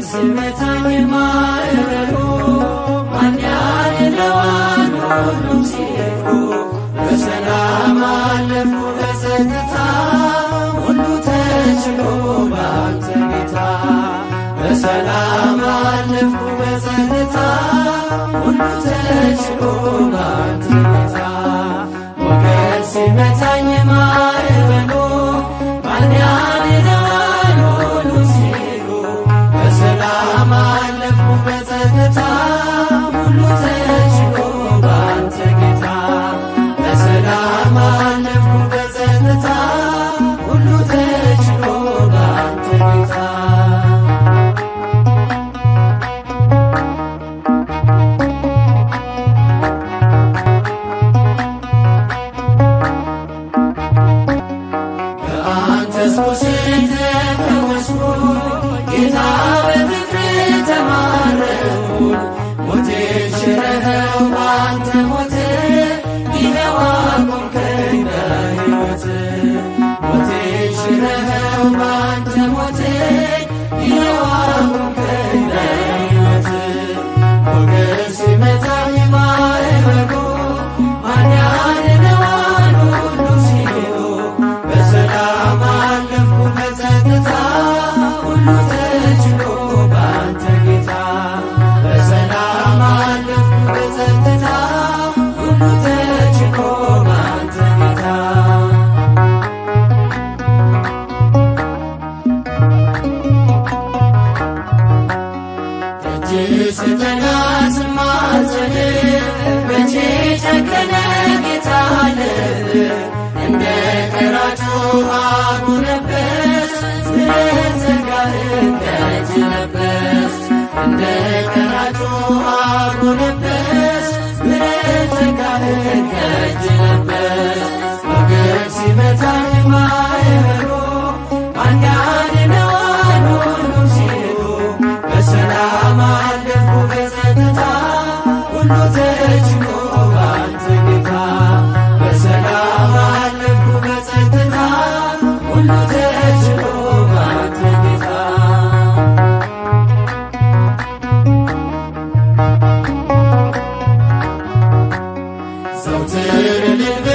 ሲመታኝ ማዕበሉ ማን ያድነዋል? ሁሉም ሲሄዱ በሰላም አለፍኩ በጸጥታ ሁሉ ተችሎ ባንተ ጌታ። በሰላም አለፍኩ በጸጥታ ሁሉ ተችሎ ባንተ ጌታ። ሞገድ ሲመታኝ ማዕበሉ ማን ያድነዋል? ሁሉም ሲሄዱ በሰላም አለፍኩ በጸጥታ ሁሉ ተችሎ ባንተ ጌታ። በሰላም አለፍኩ በጸጥታ ሁሉ ተችሎ ባንተ ጌታ። በአንተስ ቁስል ተፈወስኩ ጌታ በፍቅርህ ተማረኩ። ሞቴን ሽረኸው በአንተ ሞት ይኸው አቆምከኝ በሕይወት። ሞቴን ሽረኸው በአንተ ሞት ይኸው አቆምከኝ በሕይወት። ሞገድ ሲመታኝ ማዕበሉ ማን ያድነዋል? ሁሉም ሲሄዱ በሰላም አለፍኩ በጸጥታ ሁሉ ተችሎ ባንተ ጌታ። በሰላም አለፍኩ በጸጥታ ሁሉ ተችሎ ባንተ ጌታ። ደጅ ስጠና ስማጸን መቼ ጨከነ ጌታ ልብ። እንደ ቀራጩ አጎነበስ ምሕረት ጸጋህን ከእጅ ለበስ። እንደ ቀራጩ አጎነበስ ምሕረት ጸጋህን ከእጅ ለበስ። ሞገድ ሲመታኝ ማዕበሉ ማን ያድነዋል? ሁሉም ሲሄዱ በሰላም አለፍኩ በጸጥታ ሁሉ ተችሎ ባንተ ጌታ። በሰላም አለፍኩ በጸጥታ ሁሉ ተችሎ ባንተ ጌታ። ዘወትር ልቤ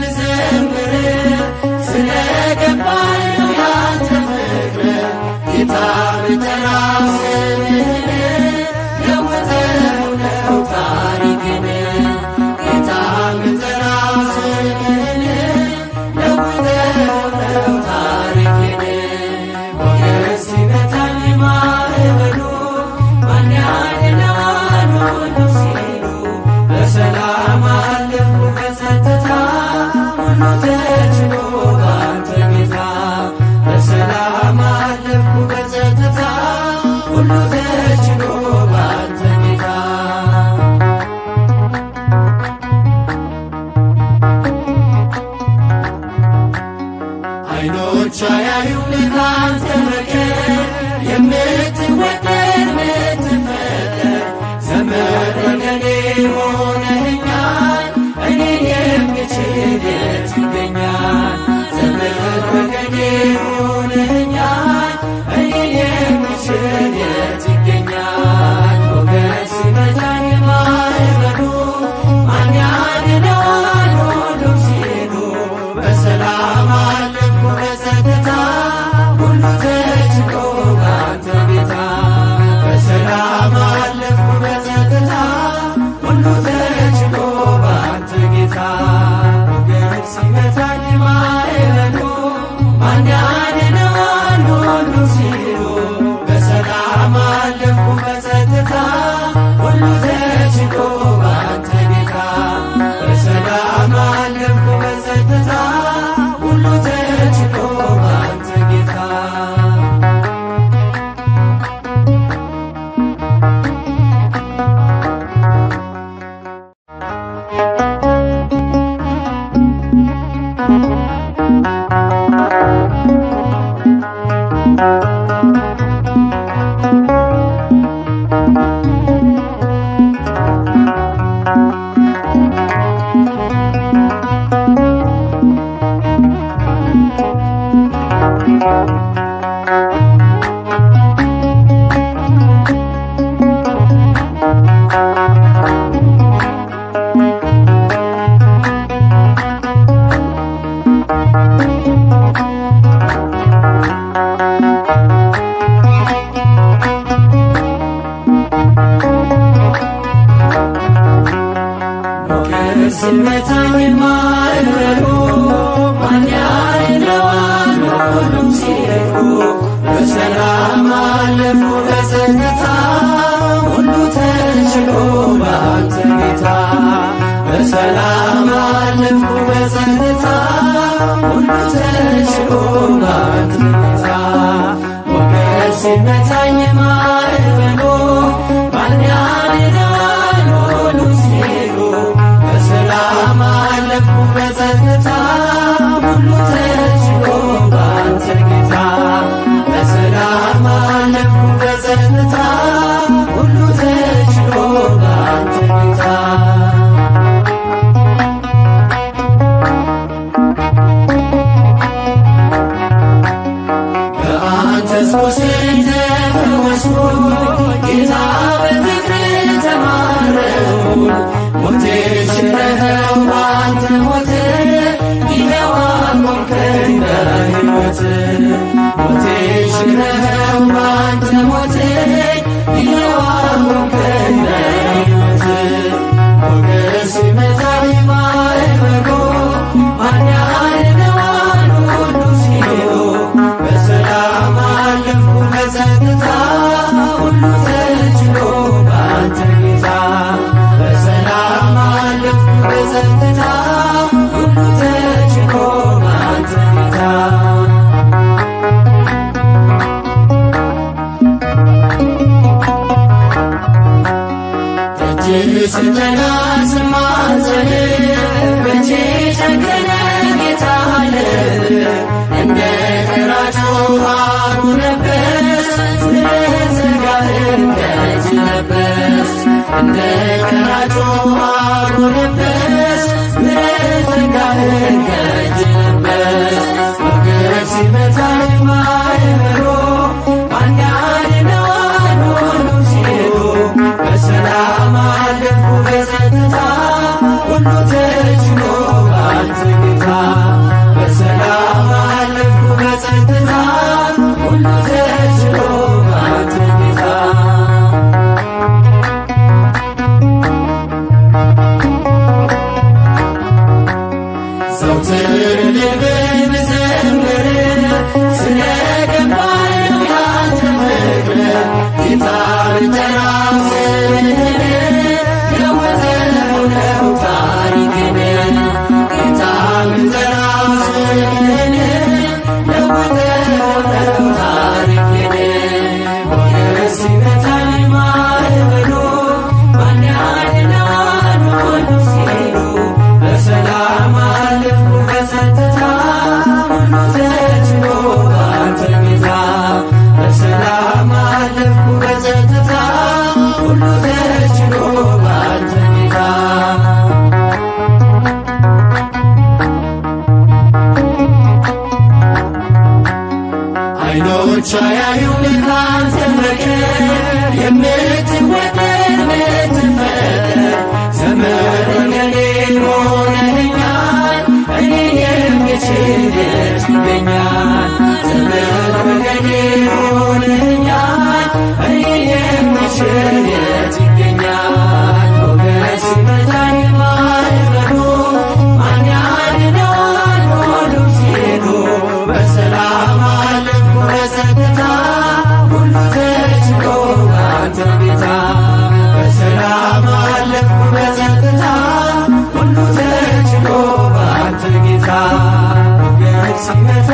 ብዘምር ስለገባኝ ነው ያንተ ፍቅር። ጌታ ብጠራው ስምህን ለውጠው ነው ታሪክን። ጌታ ብጠራው ስምህን ለውጠው ነው ታሪክን። ሞገድ ሲመታኝ ማዕበሉ ማን ያድነዋል? ሁሉም ሲሄዱ በሰላም አለፍኩ በጸጥታ ሁሉ ተችሎ ባንተ ጌታ። በሰላም አለፍኩ በጸጥታ ሁሉ ተችሎ ባንተ ጌታ። ዓይኖች አያዩም ካንተ በቀር የምትወደድ የምትፈቀር። ዘመድ ወገኔ ሆነኸኛል እኔን የሚችል የት ይገኛል? ዘመድ ወገኔ ሆነኸኛል እኔን የሚችል የት ሲመታኝ ማዕበሉ ማን ያድነዋል ሁሉም ሲሄዱ በሰላም አለፍኩ በጸጥታ ሁሉ ተችሎ ባንተ ጌታ በሰላም አለፍኩ በጸጥታ ሁሉ ተችሎ ባንተ ጌታ ሞገድ ሲመታኝ ማዕበሉ ማን ያድነዋል ሁሉም ሲሄዱ በሰላም አለፍኩ በጸጥታ ሁሉ ተችሎ ባንተ ጌታ በሰላም አለፍኩ በጸጥታ ሁሉ ተችሎ ባንተ ጌታ በአንተስ ቁስል ተፈወስኩ ጌታ በፍቅር ተማረኩ ሞቴን ሽረኸው ባንተ ሞት ይኸው አቆምከኝ በሕይወት ሞቴን ሽረኸው ባንተ ሞት ይኸው አቆምከኝ በሕይወት ሞገድ ሲመታኝ ማዕበሉ ማን ያድነዋል ሁሉም ሲሄዱ በሰላም አለፍኩ በጸጥታ ሁሉ ተችሎ ባንተ ጌታ በሰላም አለፍኩ በጸጥታ ሁሉ ተችሎ ባንተ ጌታ ደጅህ ስጠና ስማጸን በእጄ ጨከነ ጌታ አለ እንደ ቀራጩ አጎነበስ ምሕረት ጸጋህን ከእጅ ለበስ እንደ ቀራጩ አጎነበስ ምሕረት ጸጋህን ከእጅ ለበስ ሞገድ ሲመታኝ ማዕበሉ ማን ያድነዋል ሁሉም ሲሄዱ በሰላም አለፍኩ በጸጥታ ሁሉ ተችሎ ባንተ ጌታ በሰላም አለፍኩ በጸጥታ ሁሉ ተችሎ ባንተ ጌታ ዘወትር ልቤን ብዘምር ስለገባኝ ነው ያንተ ፍቅር ጌታ ብጠራው ስምህን ለወጠው ነው ታሪክን ጌታ ብጠራው ስምህን ለወጠው ነው ታሪክን ሞገድ ሲመታኝ ማዕበሉ ማን ያድነዋል ሁሉም ሲሄዱ በሰላም አለፍኩ በጸጥታ ሁሉ ተችሎ ባንተ ጌታ በሰላም አለፍኩ በጸጥታ ሁሉ ተችሎ ባንተ ጌታ ዓይኖች አያዩም ካንተ በቀር የምትወደድ የምትፈቀር ዘመድ ወገኔ ሆነኸኛል እኔ የምችል የት ይገኛል ዘመድ ወገኔ ሆነኸኛል እኔ የምችል የት ይገኛል ሞገድ ሲመታኝ ማዕበሉ ማን ያድነዋል ሁሉም ሲሄዱ በሰላም አለፍኩ በጸጥታ ሁሉ ተችሎ ባንተ ጌታ በሰላም አለፍኩ በጸጥታ ሁሉ ተችሎ ባንተ ጌታ ሞገድ ሲመታኝ